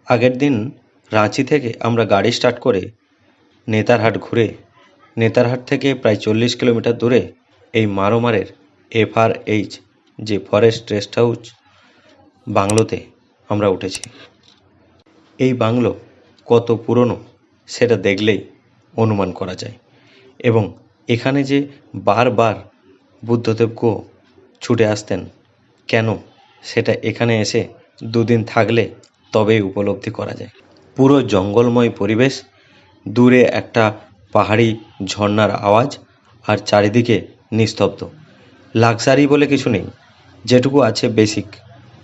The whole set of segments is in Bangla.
আগের দিন রাঁচি থেকে আমরা গাড়ি স্টার্ট করে নেতারহাট ঘুরে নেতারহাট থেকে প্রায় 40 কিলোমিটার দূরে এই মারোমারের FRH যে ফরেস্ট রেস্ট হাউস বাংলোতে আমরা উঠেছি। এই বাংলো কত পুরনো সেটা দেখলেই অনুমান করা যায়, এবং এখানে যে বারবার বুদ্ধদেব গো ছুটে আসতেন কেন সেটা এখানে এসে দুদিন থাকলে তবেই উপলব্ধি করা যায়। পুরো জঙ্গলময় পরিবেশ, দূরে একটা পাহাড়ি ঝর্ণার আওয়াজ, আর চারিদিকে নিস্তব্ধ। লাক্সারি বলে কিছু নেই, যেটুকু আছে বেসিক।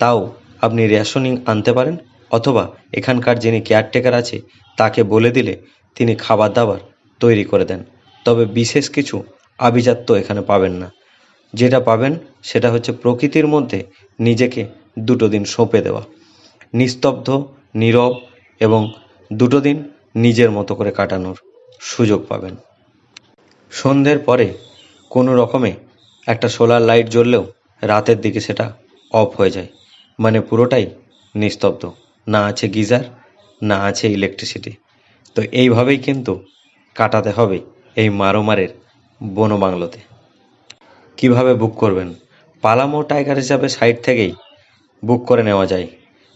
তাও আপনি রেশনিং আনতে পারেন, অথবা এখানকার যিনি কেয়ারটেকার আছে তাকে বলে দিলে তিনি খাবার দাবার তৈরি করে দেন। তবে বিশেষ কিছু আভিজাত্য এখানে পাবেন না। যেটা পাবেন সেটা হচ্ছে প্রকৃতির মধ্যে নিজেকে 2 দিন সঁপে দেওয়া, নিস্তব্ধ, নীরব, এবং 2 দিন নিজের মতো করে কাটানোর সুযোগ পাবেন। সন্ধ্যের পরে কোনো রকমে একটা সোলার লাইট জ্বললেও রাতের দিকে সেটা অফ হয়ে যায়, মানে পুরোটাই নিস্তব্ধ, না আছে গিজার, না আছে ইলেকট্রিসিটি। তো এইভাবেই কিন্তু কাটাতে হবে এই মারোমারের বনবাংলোতে। কিভাবে বুক করবেন? পালামো টাইগার হিসাবে সাইট থেকেই বুক করে নেওয়া যায়।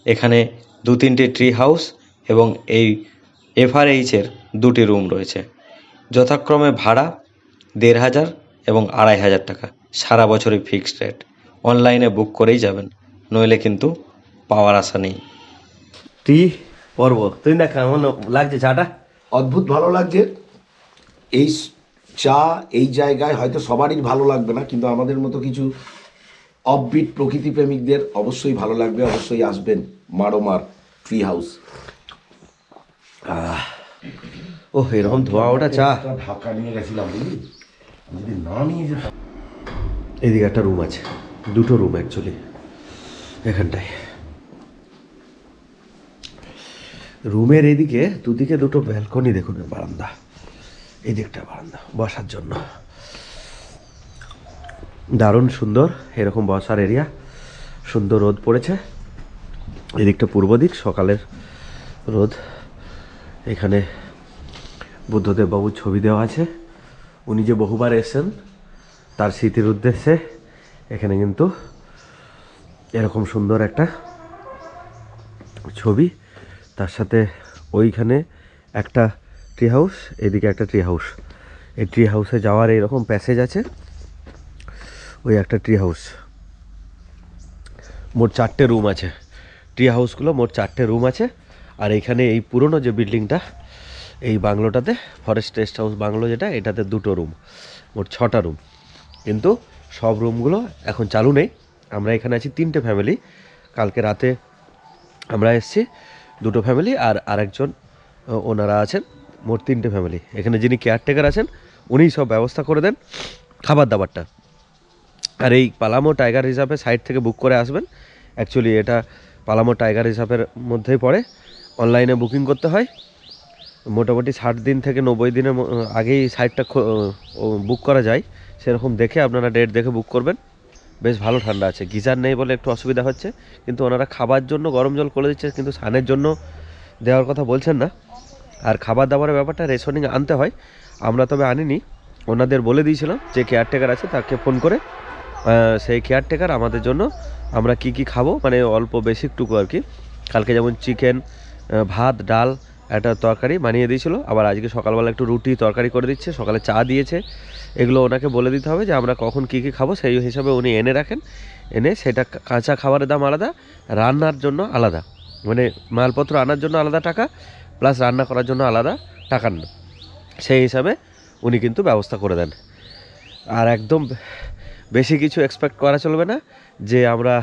এখানে 2-3টি ট্রি হাউস এবং এই FRH-এর 2টি রুম রয়েছে। যথাক্রমে ভাড়া 1500 এবং 2500 টাকা, সারা বছরই ফিক্সড রেট। অনলাইনে বুক করেই যাবেন, নইলে কিন্তু পাওয়ার আশা নেই। টি পর্বত তুই না কেমন লাগছে চাটা? অদ্ভুত ভালো লাগছে। এই চা এই জায়গায় হয়তো সবারই ভালো লাগবে না, কিন্তু আমাদের মতো কিছু অফবিট প্রকৃতি প্রেমিকদের অবশ্যই ভালো লাগবে। অবশ্যই আসবেন মারোমার ট্রি হাউস। ও এরকম ধোয়া ওটা চা। ঢাকা নিয়ে গেছিলাম, বুঝলি, যদি না নিয়ে যেতাম। এদিকে একটা রুম আছে, 2টো রুম অ্যাকচুয়ালি এখানটায়। রুমের এদিকে দুদিকে 2টো ব্যালকনি, দেখুন বারান্দা, এদিকটা বারান্দা বসার জন্য দারুণ সুন্দর। এরকম বসার এরিয়া, সুন্দর রোদ পড়েছে। এদিকটা পূর্ব দিক, সকালের রোদ। এখানে বুদ্ধদেব বাবুর ছবি দেওয়া আছে, উনি যে বহুবার এসেছেন তার স্মৃতির উদ্দেশ্যে এখানে কিন্তু এরকম সুন্দর একটা ছবি। তার সাথে ওইখানে একটা ট্রি হাউস, এদিকে একটা ট্রি হাউস। এই ট্রি হাউসে যাওয়ার এইরকম প্যাসেজ আছে, ওই একটা ট্রি হাউস। মোট 4টে রুম আছে। ট্রি হাউসগুলো মোট 4টে রুম আছে। আর এইখানে এই পুরনো যে বিল্ডিংটা, এই বাংলোটাতে ফরেস্ট রেস্ট হাউস বাংলো যেটা, এটাতে 2টো রুম, মোট 6টা রুম। কিন্তু সব রুমগুলো এখন চালু নেই। আমরা এখানে আছি 3টে ফ্যামিলি। কালকে রাতে আমরা এসেছি 2টো ফ্যামিলি, আর আরেকজন ওনারা আছেন, মোট 3টে ফ্যামিলি। এখানে যিনি কেয়ারটেকার আছেন উনিই সব ব্যবস্থা করে দেন খাবার দাবারটা। আর এই পালামো টাইগার রিজার্ভে সাইট থেকে বুক করে আসবেন। অ্যাকচুয়ালি এটা পালামো টাইগার রিজার্ভের মধ্যেই পড়ে। অনলাইনে বুকিং করতে হয়। মোটামুটি 60 দিন থেকে 90 দিনের আগেই সাইটটা বুক করা যায়। সেরকম দেখে আপনারা ডেট দেখে বুক করবেন। বেশ ভালো ঠান্ডা আছে, গিজার নেই বলে একটু অসুবিধা হচ্ছে, কিন্তু ওনারা খাবার জন্য গরম জল করে দিচ্ছে, কিন্তু স্নানের জন্য দেওয়ার কথা বলছেন না। আর খাবার দাবারের ব্যাপারটা রেশনিং আনতে হয়, আমরা তবে আনিনি। ওনাদের বলে দিয়েছিলাম যে কেয়ারটেকার আছে তাকে ফোন করে, সেই কেয়ারটেকার আমাদের জন্য আমরা কি কি খাবো, মানে অল্প বেসিকটুকু আর কি। কালকে যেমন চিকেন, ভাত, ডাল, একটা তরকারি বানিয়ে দিয়েছিল। আবার আজকে সকালবেলা একটু রুটি তরকারি করে দিচ্ছে, সকালে চা দিয়েছে। এগুলো ওনাকে বলে দিতে হবে যে আমরা কখন কী কী খাবো, সেই হিসাবে উনি এনে রাখেন। এনে সেটা কাঁচা খাবারের দাম আলাদা, রান্নার জন্য আলাদা, মানে মালপত্র আনার জন্য আলাদা টাকা, প্লাস রান্না করার জন্য আলাদা টাকা না, সেই হিসাবে উনি কিন্তু ব্যবস্থা করে দেন। আর একদম বেশি কিছু এক্সপেক্ট করা চলবে না যে আমরা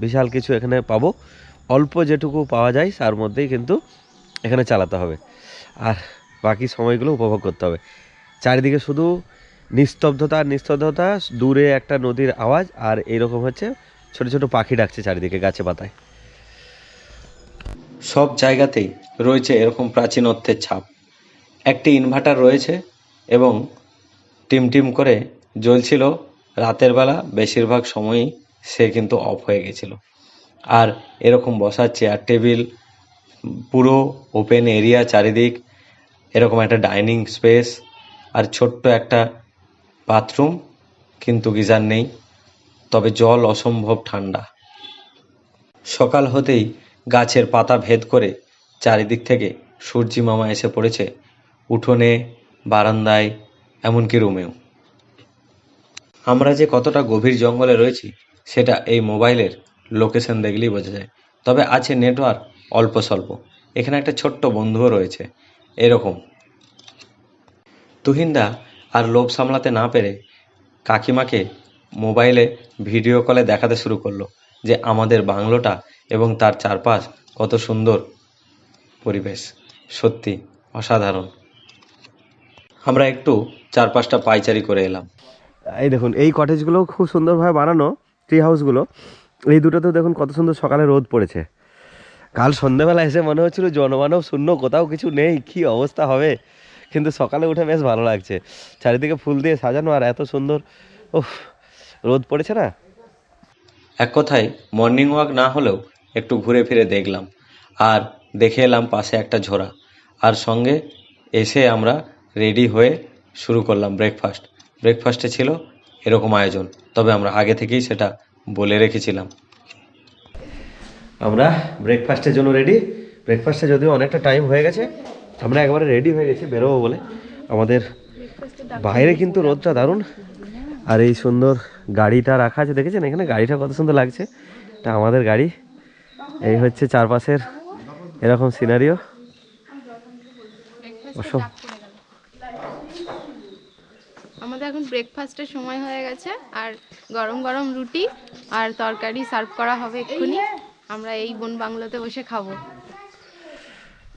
বিশাল কিছু এখানে পাবো। অল্প যেটুকু পাওয়া যায় তার মধ্যেই কিন্তু এখানে চালাতে হবে, আর বাকি সময়গুলো উপভোগ করতে হবে। চারিদিকে শুধু নিস্তব্ধতা আর নিস্তব্ধতা, দূরে একটা নদীর আওয়াজ, আর এইরকম হচ্ছে ছোট ছোট পাখি ডাকছে চারিদিকে গাছে পাতায়। সব জায়গাতেই রয়েছে এরকম প্রাচীনত্বের ছাপ। একটি ইনভার্টার রয়েছে এবং টিমটিম করে জ্বলছিল। রাতের বেলা বেশিরভাগ সময়ই সে কিন্তু অফ হয়ে গেছিল। আর এরকম বসার চেয়ার টেবিল পুরো ওপেন এরিয়া চারিদিক, এরকম একটা ডাইনিং স্পেস আর ছোট্ট একটা বাথরুম, কিন্তু গিজার নেই, তবে জল অসম্ভব ঠান্ডা। সকাল হতেই গাছের পাতা ভেদ করে চারিদিক থেকে সূর্যি মামা এসে পড়েছে উঠোনে, বারান্দায়, এমনকি রুমেও। আমরা যে কতটা গভীর জঙ্গলে রয়েছি সেটা এই মোবাইলের লোকেশন দেখলেই বোঝা যায়। তবে আছে নেটওয়ার্ক অল্প স্বল্প। এখানে একটা ছোট্ট বন্ধুও রয়েছে এরকম। তুহিনদা আর লোভ সামলাতে না পেরে কাকিমাকে মোবাইলে ভিডিও কলে দেখাতে শুরু করলো যে আমাদের বাংলোটা এবং তার চারপাশ কত সুন্দর পরিবেশ, সত্যি অসাধারণ। আমরা একটু চারপাশটা পাইচারি করে এলাম। এই দেখুন, এই কটেজগুলো খুব সুন্দরভাবে বানানো, ট্রি হাউসগুলো। এই দুটোতেও দেখুন কত সুন্দর সকালে রোদ পড়েছে। কাল সন্ধ্যেবেলা এসে মনে হচ্ছিল জনমানব শূন্য, কোথাও কিছু নেই, কি অবস্থা হবে, কিন্তু সকালে উঠে বেশ ভালো লাগছে। চারিদিকে ফুল দিয়ে সাজানো আর এত সুন্দর, ওহ, রোদ পড়েছে না। এক কথায় মর্নিং ওয়াক না হলেও একটু ঘুরে ফিরে দেখলাম, আর দেখে এলাম পাশে একটা ঝোড়া, আর সঙ্গে এসে আমরা রেডি হয়ে শুরু করলাম ব্রেকফাস্ট। ব্রেকফাস্টে ছিল এরকম আয়োজন, তবে আমরা আগে থেকেই সেটা বলে রেখেছিলাম। আমরা ব্রেকফাস্টের জন্য রেডি। ব্রেকফাস্টে যদিও অনেকটা টাইম হয়ে গেছে, আমরা একবারে রেডি হয়ে গেছি বেরোবো বলে। আমাদের বাইরে কিন্তু রোদটা দারুণ, আর এই সুন্দর গাড়িটা রাখা আছে, দেখেছেন এখানে গাড়িটা কত সুন্দর লাগছে। এটা আমাদের গাড়ি। এই হচ্ছে চারপাশের এরকম সিনারিও। আমাদের এখন ব্রেকফাস্টের সময় হয়ে গেছে, আর গরম গরম রুটি আর তরকারি সার্ভ করা হবে এক্ষুনি। আমরা এই বন বাংলোতে বসে খাবো।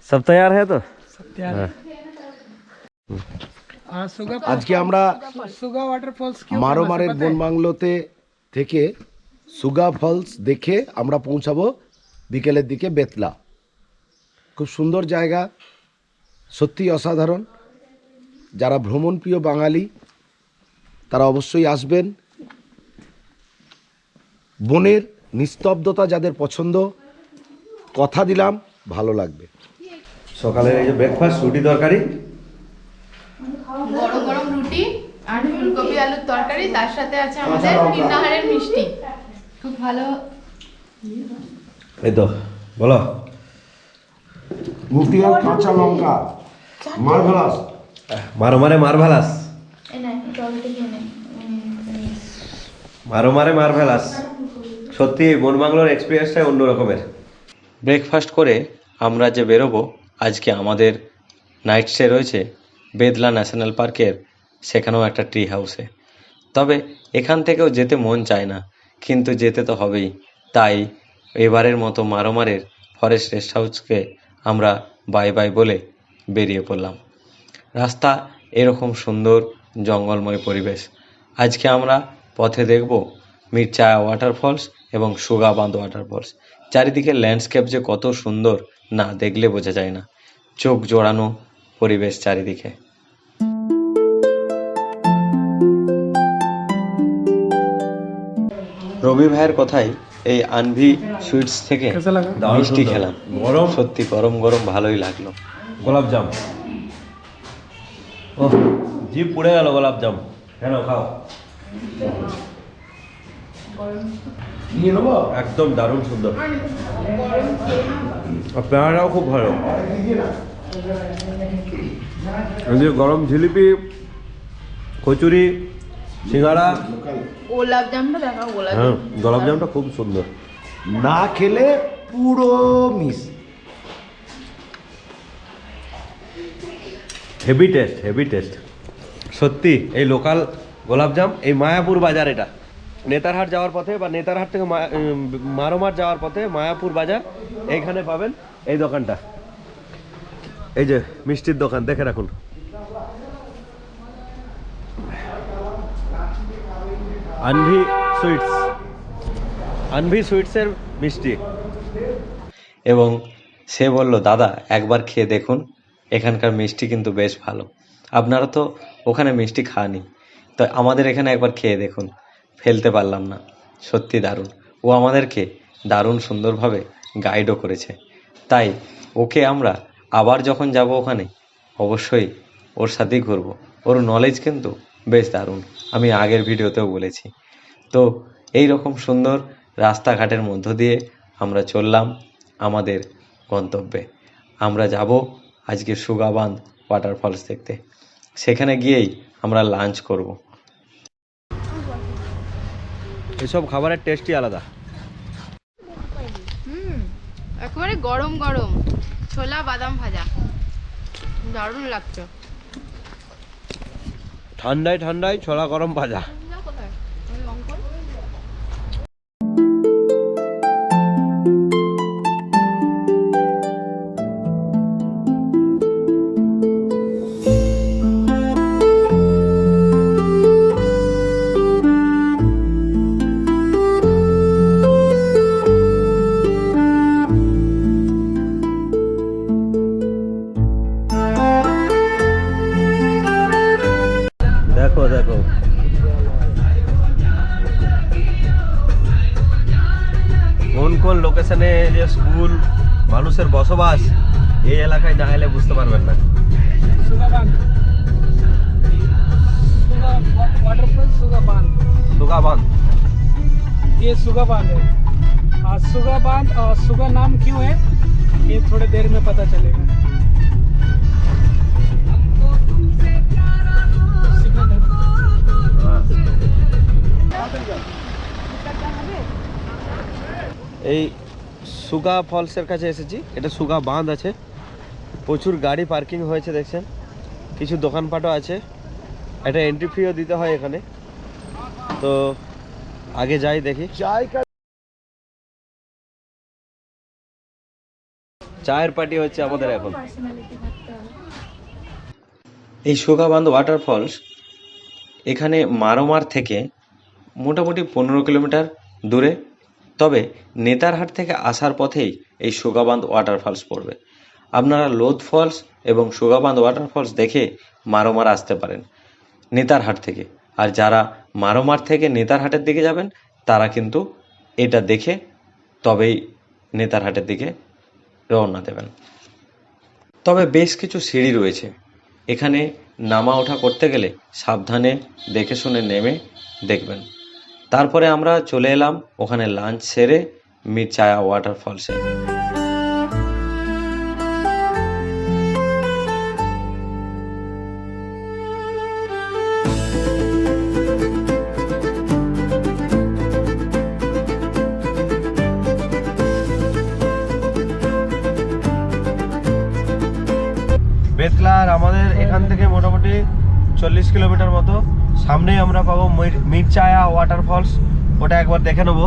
সব তৈয়ার হ্যাঁ তো? হ্যাঁ। আজকে আমরা মারোমারের বন বাংলোতে থেকে সুগা ফলস দেখে আমরা পৌঁছাবো বিকেলের দিকে বেতলা। খুব সুন্দর জায়গা, সত্যি অসাধারণ। যারা ভ্রমণপ্রিয় বাঙালি তারা অবশ্যই আসবেন। বনের নিস্তব্ধতা যাদের পছন্দ, কথা দিলাম ভালো লাগবে। সকালের এই যে ব্রেকফাস্ট, রুটি তরকারি, গরম গরম রুটি আর ফুলকপি আলুর তরকারি, তার সাথে আছে আমাদের কীর্ণাহারের মিষ্টি। খুব ভালো। এই তো বলো। রুটি আর কাঁচা লঙ্কা, মার্ভেলাস। মারোমারে মারভেলাস, মারোমারে মারভেলাস। সত্যি বন বাংলোর এক্সপিরিয়েন্সটাই অন্য রকমের। ব্রেকফাস্ট করে আমরা যে বেরোবো, আজকে আমাদের নাইট স্টে রয়েছে বেদলা ন্যাশনাল পার্কের সেখানেও একটা ট্রি হাউসে। তবে এখান থেকেও যেতে মন চায় না, কিন্তু যেতে তো হবেই। তাই এবারের মতো মারোমারের ফরেস্ট রেস্ট হাউসকে আমরা বাই বাই বলে বেরিয়ে পড়লাম। রাস্তা এরকম সুন্দর জঙ্গলময় পরিবেশ। আজকে আমরা পথে দেখব মির্চা ওয়াটারফলস এবং সুগা বাঁধ ওয়াটারফলস। চারিদিকে ল্যান্ডস্কেপ যে কত সুন্দর, না দেখলে বোঝা যায় না। চোখ জোড়ানো পরিবেশ চারিদিকে। রবি ভাইয়ের কথায় এই আনভি সুইটস থেকে মিষ্টি খেলাম। গরম, সত্যি গরম গরম ভালোই লাগলো। গোলাপ জাম, ও জিভ পুড়ে গেল গোলাপ জাম। কেন খাও, নিয়ে নেবো। একদম দারুণ সুন্দর। আর পেয়ারাটাও খুব ভালো। এই যে গরম জিলিপি, কচুরি, সিঙ্গাড়া, গোলাপ জামটা দেখাও। হ্যাঁ গোলাপ জামটা খুব সুন্দর। না খেলে পুরো miss. Heavy taste, heavy taste সত্যি। এই লোকাল গোলাপজাম, এই মায়াপুর বাজার, এটা নেতারহাট যাওয়ার পথে বা নেতারহাট থেকে মারোমার যাওয়ার পথে মায়াপুর বাজার, এইখানে পাবেন এই দোকানটা। এই যে মিষ্টির দোকান, দেখে রাখুন। আনভি সুইটস, আনভি সুইটসের মিষ্টি। এবং সে বলল, দাদা একবার খেয়ে দেখুন, এখানকার মিষ্টি কিন্তু বেশ ভালো। আপনারা তো ওখানে মিষ্টি খানই, তো আমাদের এখানে একবার খেয়ে দেখুন। ফেলতে পারলাম না, সত্যি দারুণ। ও আমাদেরকে দারুণ সুন্দরভাবে গাইডও করেছে, তাই ও ওকে আমরা আবার যখন যাব ওখানে অবশ্যই ওর সাথেই ঘুরবো। ওর নলেজ কিন্তু বেশ দারুণ, আমি আগের ভিডিওতেও বলেছি। তো এই রকম সুন্দর রাস্তাঘাটের মধ্য দিয়ে আমরা চললাম আমাদের গন্তব্যে। আমরা যাব আজকে সুগাবাঁধ ওয়াটারফলস দেখতে। সেখানে গিয়েই আমরা লাঞ্চ করব। এসব খাবারের টেস্টই আলাদা। একেবারে গরম গরম ছোলা বাদাম ভাজা, দারুণ লাগছে। ঠান্ডায় ঠান্ডায় ছোলা গরম ভাজা। দেখো দেখো, কোন কোন লোকেশনে যে স্কুল, মানুষের বসবাস, এই এলাকায় না এলে বুঝতে পারবেন না। वाटरफॉल सुगा बांध, सुगाबांध, ये सुगा बांध है। सुगा बांध और सुगा नाम क्यों है ये थोड़ी देर में पता चलेगा। এই সুগা ফলসের কাছে এসেছি। এটা সুগা বাঁধ আছে, প্রচুর গাড়ি পার্কিং হয়েছে দেখছেন, কিছু দোকানপাটও আছে। একটা এন্ট্রি ফিও দিতে হয় এখানে। তো আগে যাই দেখি। চায়ের পার্টি হচ্ছে আমাদের এখন। এই সুগাবাঁধ ওয়াটারফলস এখানে মারোমার থেকে মোটামুটি 15 কিলোমিটার দূরে। তবে নেতারহাট থেকে আসার পথেই এই সুগাবাঁধ ওয়াটারফলস পড়বে। আপনারা লোধ ফলস এবং সুগাবাঁধ ওয়াটারফলস দেখে মারোমার আসতে পারেন নেতারহাট থেকে। আর যারা মারোমার থেকে নেতারহাটের দিকে যাবেন তারা কিন্তু এটা দেখে তবেই নেতারহাটের দিকে রওনা দেবেন। তবে বেশ কিছু সিঁড়ি রয়েছে, এখানে নামা ওঠা করতে গেলে সাবধানে দেখে শুনে নেমে দেখবেন। তারপরে আমরা চলে এলাম ওখানে লাঞ্চ সেরে মিরচায়া ওয়াটারফলসে। বেতলার আমাদের এখান থেকে মোটামুটি 40 কিলোমিটার মতো। সামনেই আমরা পাবো মিরচায়া ওয়াটারফলস, ওটা একবার দেখে নেবো।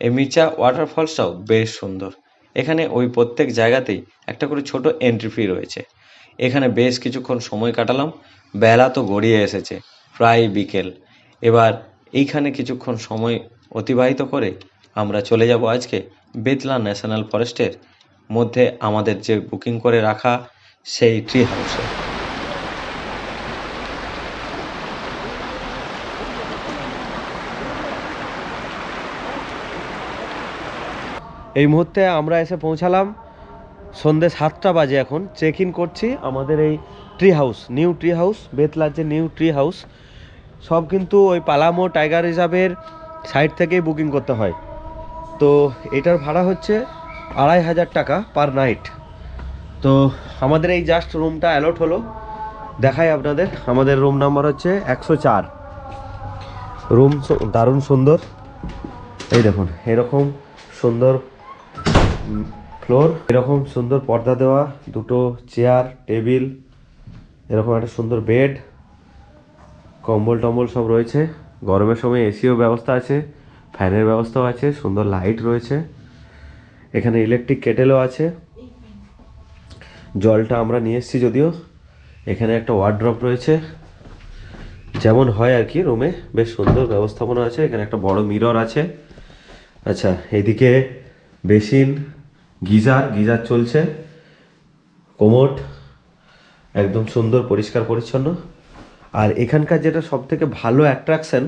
এই মিরচা ওয়াটারফলসটাও বেশ সুন্দর। এখানে ওই প্রত্যেক জায়গাতেই একটা করে ছোট এন্ট্রি ফি রয়েছে। এখানে বেশ কিছুক্ষণ সময় কাটালাম। বেলা তো গড়িয়ে এসেছে, প্রায় বিকেল। এবার এইখানে কিছুক্ষণ সময় অতিবাহিত করে আমরা চলে যাব আজকে বেতলা ন্যাশনাল ফরেস্টের মধ্যে আমাদের যে বুকিং করে রাখা সেই ট্রি হাউসে। এই মুহূর্তে আমরা এসে পৌঁছালাম, সন্ধ্যে 7টা বাজে। এখন চেক ইন করছি আমাদের এই tree house, new tree house, বেতলার যে নিউ ট্রি হাউস। সব কিন্তু ওই পালামো টাইগার রিজার্ভের সাইড থেকেই বুকিং করতে হয়। তো এটার ভাড়া হচ্ছে 2500 টাকা পার নাইট। তো আমাদের এই জাস্ট রুমটা অ্যালট হলো, দেখাই আপনাদের। আমাদের রুম নাম্বার হচ্ছে 104। রুম দারুণ সুন্দর, এই দেখুন এরকম সুন্দর ফ্লোর, এরকম সুন্দর পর্দা দেওয়া, দুটো চেয়ার টেবিল, এরকম একটা সুন্দর বেড, কম্বল টম্বল সব রয়েছে। গরমের সময় এসিও ব্যবস্থা আছে, ফ্যানের ব্যবস্থাও আছে, সুন্দর লাইট রয়েছে। এখানে ইলেকট্রিক কেটেলও আছে। জলটা আমরা নিয়ে এসেছি যদিও। এখানে একটা ওয়ার্ড্রপ রয়েছে, যেমন হয় আর কি রুমে, বেশ সুন্দর ব্যবস্থাপনা আছে। এখানে একটা বড় মিরর আছে। আচ্ছা, এইদিকে বেসিন, গিজার চলছে, কোমোড একদম সুন্দর পরিষ্কার পরিচ্ছন্ন। আর এখানকার যেটা সব থেকে ভালো অ্যাট্রাকশন,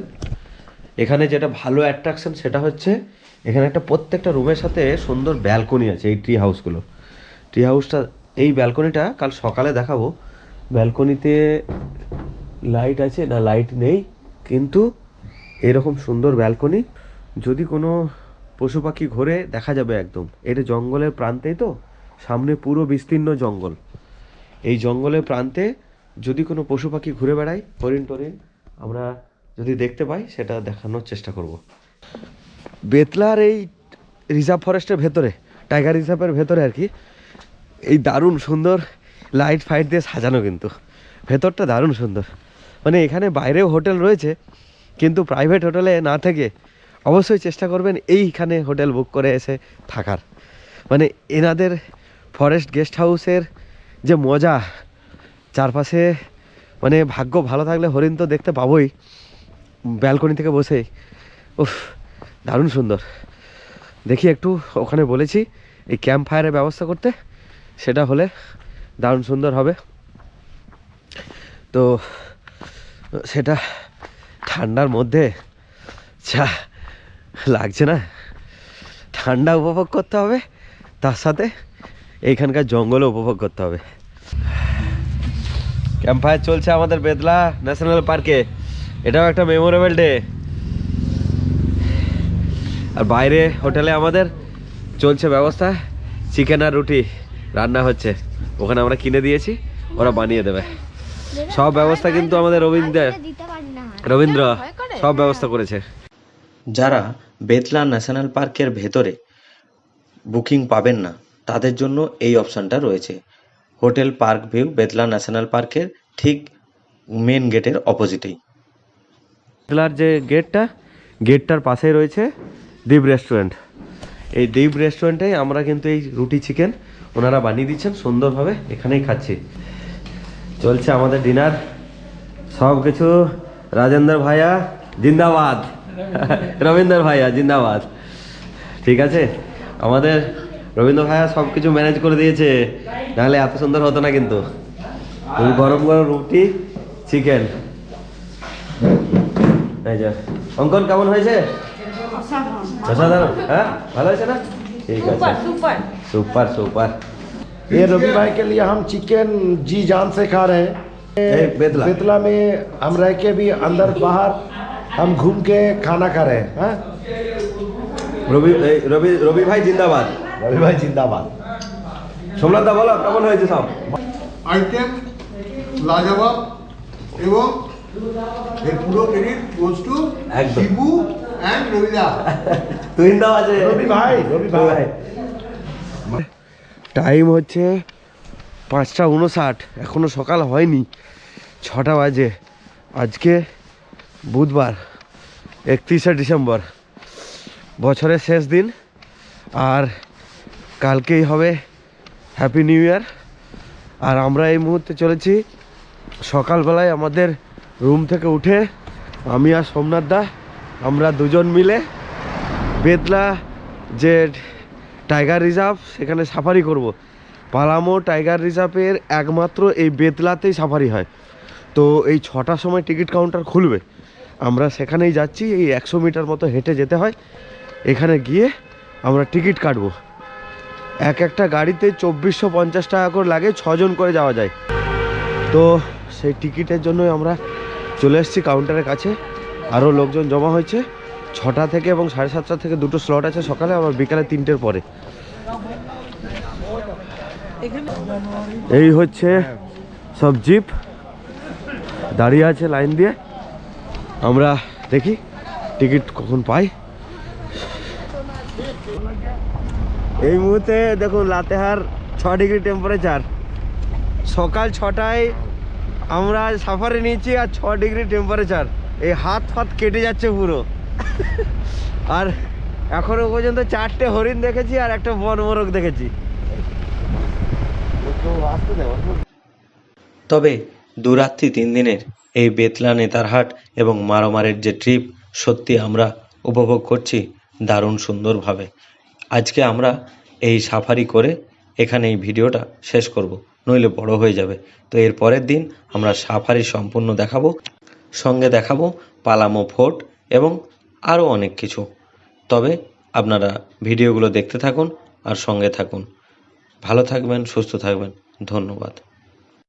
সেটা হচ্ছে এখানে একটা প্রত্যেকটা রুমের সাথে সুন্দর ব্যালকনি আছে। এই ট্রি ট্রি হাউসটা, এই ব্যালকনিটা কাল সকালে দেখাবো। ব্যালকনিতে লাইট আছে না, লাইট নেই, কিন্তু এরকম সুন্দর ব্যালকনি। যদি কোনো পশু পাখি ঘোরে দেখা যাবে একদম। এটা জঙ্গলের প্রান্তেই তো, সামনে পুরো বিস্তীর্ণ জঙ্গল। এই জঙ্গলের প্রান্তে যদি কোনো পশু পাখি ঘুরে বেড়ায়, হরিণ টরিণ আমরা যদি দেখতে পাই সেটা দেখানোর চেষ্টা করব। বেতলার এই রিজার্ভ ফরেস্টের ভেতরে, টাইগার রিজার্ভের ভেতরে আর কি, এই দারুণ সুন্দর লাইট ফাইট দিয়ে সাজানো, কিন্তু ভেতরটা দারুণ সুন্দর। মানে এখানে বাইরেও হোটেল রয়েছে, কিন্তু প্রাইভেট হোটেলে না থেকে অবশ্যই চেষ্টা করবেন এইখানে হোটেল বুক করে এসে থাকার। মানে এনাদের ফরেস্ট গেস্ট হাউসের যে মজা, চারপাশে মানে ভাগ্য ভালো থাকলে হরিণ তো দেখতে পাবোই ব্যালকনি থেকে বসে। উফ, দারুণ সুন্দর। দেখি একটু, ওখানে বলেছি এই ক্যাম্প ফায়ারের ব্যবস্থা করতে, সেটা হলে দারুণ সুন্দর হবে। তো সেটা ঠান্ডার মধ্যে চা লাগছে না, ঠান্ডা উপভোগ করতে হবে, তার সাথে এইখানকার জঙ্গলও উপভোগ করতে হবে। ক্যাম্প ফায়ার চলছে আমাদের বেতলা ন্যাশনাল পার্কে, এটাও একটা মেমোরেবল ডে। আর বাইরে হোটেলে আমাদের চলছে ব্যবস্থা, চিকেন আর রুটি রান্না হচ্ছে, ওখানে আমরা কিনে দিয়েছি, ওরা বানিয়ে দেবে। সব ব্যবস্থা কিন্তু আমাদের রবীন্দ্র সব ব্যবস্থা করেছে। যারা বেতলা ন্যাশনাল পার্কের ভেতরে বুকিং পাবেন না, তাদের জন্য এই অপশানটা রয়েছে। Hotel park view Betla national পার্কের ঠিক মেন গেটের অপোজিটেই। বেতলার যে গেটটার পাশেই রয়েছে দ্বীপ রেস্টুরেন্ট। এই দ্বীপ রেস্টুরেন্টে আমরা কিন্তু এই রুটি চিকেন ওনারা বানিয়ে দিচ্ছেন সুন্দরভাবে, এখানেই খাচ্ছি। চলছে আমাদের ডিনার, সব কিছু। রাজেন্দ্র ভাইয়া জিন্দাবাদ, রবীন্দ্র ভাইয়া জিন্দাবাদ। ঠিক আছে, আমাদের রবীন্দ্র ভাইয়া সব কিছু ম্যানেজ করে দিয়েছে, নাহলে এত সুন্দর হতো না। কিন্তু গরম গরম রুটি চিকেন। এই যে অঙ্কন কেমন হয়েছে? অসাধারণ। হ্যাঁ, ভালো হয়েছে না? ঠিক আছে, সুপার সুপার। ये रवि भाई के लिए हम चिकन जी जान से खा रहे हैं। बेतला बेतला में हम रह के भी अंदर बाहर हम घूम के खाना खा रहे हैं। রবি ভাই জিন্দাবাদ। रवि भाई जिंदाबाद। সোমনাথ দা বলো কেমন হয়েছে সব? আইটেম লাজবাব, এবং এই পুরো ক্রেডিট গোজ টু একদম। শিবু অ্যান্ড রবিদা। তুই দাও আছে रवि भाई টাইম হচ্ছে 5:59, এখনো সকাল হয়নি, 6টা বাজে। আজকে বুধবার 31শে ডিসেম্বর, বছরের শেষ দিন, আর কালকেই হবে হ্যাপি নিউ ইয়ার। আর আমরা এই মুহূর্তে চলেছি সকালবেলায় আমাদের রুম থেকে উঠে, আমি আর সোমনাথ দা আমরা দুজন মিলে বেতলা যে টাইগার রিজার্ভ সেখানে সাফারি করব। পালামো টাইগার রিজার্ভের একমাত্র এই বেতলাতেই সাফারি হয়। তো এই 6টার সময় টিকিট কাউন্টার খুলবে, আমরা সেখানেই যাচ্ছি। এই 100 মিটার মতো হেঁটে যেতে হয়, এখানে গিয়ে আমরা টিকিট কাটবো। একটা গাড়িতে 2450 টাকা করে লাগে, 6 জন করে যাওয়া যায়। তো সেই টিকিটের জন্য আমরা চলে এসেছি কাউন্টারের কাছে। আরও লোকজন জমা হয়েছে। 6টা থেকে এবং 7:30 থেকে দুটো স্লট আছে সকালে, আবার বিকালে 3টের পরে। এই হচ্ছে সব জিপ দাঁড়িয়ে আছে লাইন দিয়ে, আমরা দেখি টিকিট কখন পাই। এই মুহূর্তে দেখুন লাতেহার 6 ডিগ্রি টেম্পারেচার। সকাল 6টায় আমরা সাফারি নিয়েছি আর 6 ডিগ্রি টেম্পারেচার। এই হাত ফাত কেটে যাচ্ছে পুরো। আর এখনো পর্যন্ত 4টে হরিণ দেখেছি আর একটা বনমোরগ দেখেছি। তবে দুরাত্রি 3 দিনের এই বেতলা নেতারহাট এবং মারোমারের যে ট্রিপ, সত্যি আমরা উপভোগ করছি দারুণ সুন্দরভাবে। আজকে আমরা এই সাফারি করে এখানে এই ভিডিওটা শেষ করব, নইলে বড় হয়ে যাবে। তো এর পরের দিন আমরা সাফারি সম্পূর্ণ দেখাবো, সঙ্গে দেখাবো পালামো ফোর্ট এবং আরও অনেক কিছু। তবে আপনারা ভিডিওগুলো দেখতে থাকুন আর সঙ্গে থাকুন। ভালো থাকবেন, সুস্থ থাকবেন। ধন্যবাদ।